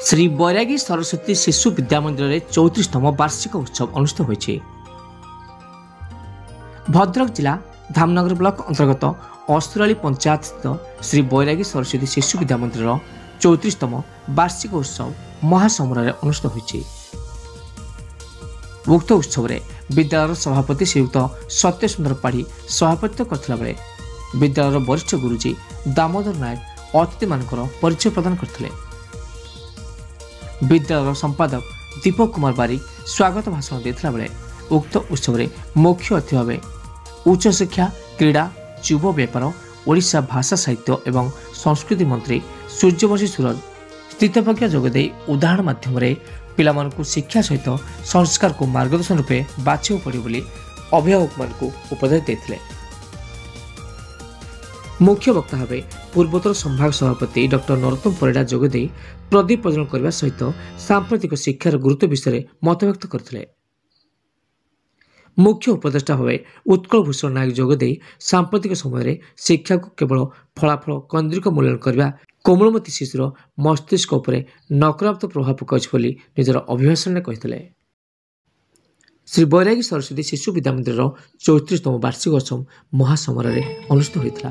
श्री बैरागी सरस्वती शिशु विद्या मंदिर में 34तम वार्षिक उत्सव अनुष्ठित होइछि। भद्रक जिला धामनगर ब्लॉक अंतर्गत असुराली पंचायत स्थित श्री बैरागी सरस्वती शिशु विद्या मंदिर 34तम वार्षिक उत्सव महासमर अनुष्ठित होइछि। उक्त उत्सव में विद्यालय सभापति श्रीयुक्त सत्य सुंदर पाढ़ी सभापतित्व करथिला बेले विद्यालय वरिष्ठ गुरुजी दामोदर नायक अतिथि मानकर परिचय प्रदान करथिले। विद्यालय संपादक दीपक कुमार बारिक स्वागत भाषण देथिला बेले उक्त उत्सव में मुख्य अतिथि भावे उच्च शिक्षा क्रीड़ा युव व्यापार ओडिशा भाषा साहित्य एवं संस्कृति मंत्री सूर्यवंशी सूरज स्थितप्रज्ञ जोगदे उदाहरण माध्यम पिलामानकु शिक्षा सहित संस्कार को मार्गदर्शन रूपे बाछिବାକୁ पड़े बोली अभिभावक मानकु उपदेश देथिले। मुख्य वक्ता भावे पूर्वोत्तर संभाग सभापति डॉक्टर नरोत्तम परिडा जोगदे प्रदीप प्रज्वलन करने सहित सांप्रतिक शिक्षार गुरुत्व विषय मत व्यक्त करथिले। मुख्य उपदेष्टा भावे उत्कल भूषण नायक जोगदे सांप्रतिक समय शिक्षा को केवल फलाफल केन्द्रिक मूल्यांकन करने कोमलमती शिशुर मस्तिष्क उपरे नकारात्मक प्रभाव पकाउछि बोली निजर अभिभाषण में कहिथिले। श्री बैरागी सरस्वती शिशु विद्या मंदिर 34तम वार्षिक उत्सव महासमर अनुष्ठित होइथिला।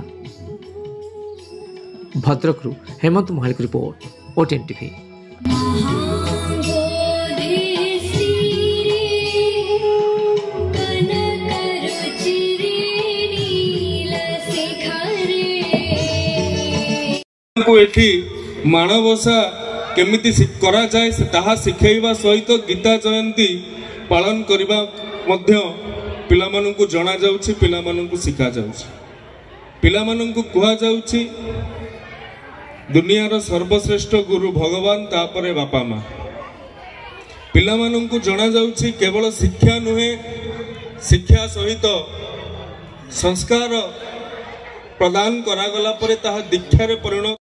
भद्रकरू हेमंत महालिक रिपोर्ट ओटीएन टीवी। एठी माणबसा केमिति करा जाए ताहा शिखेइबा सहित गीता जयंती पालन करिबा मध्य पिलामानंकु जणा जाउछि, पिलामानंकु शिखा जाउछि। पिलामानंकु कुहा जाउछि दुनियार सर्वश्रेष्ठ गुरु भगवान तापरे बापा माँ। पिलामानंकु जणा जाउछि केवल शिक्षा नुहे शिक्षा सहित संस्कार प्रदान करागला परे ताहा दीक्षारे परिणत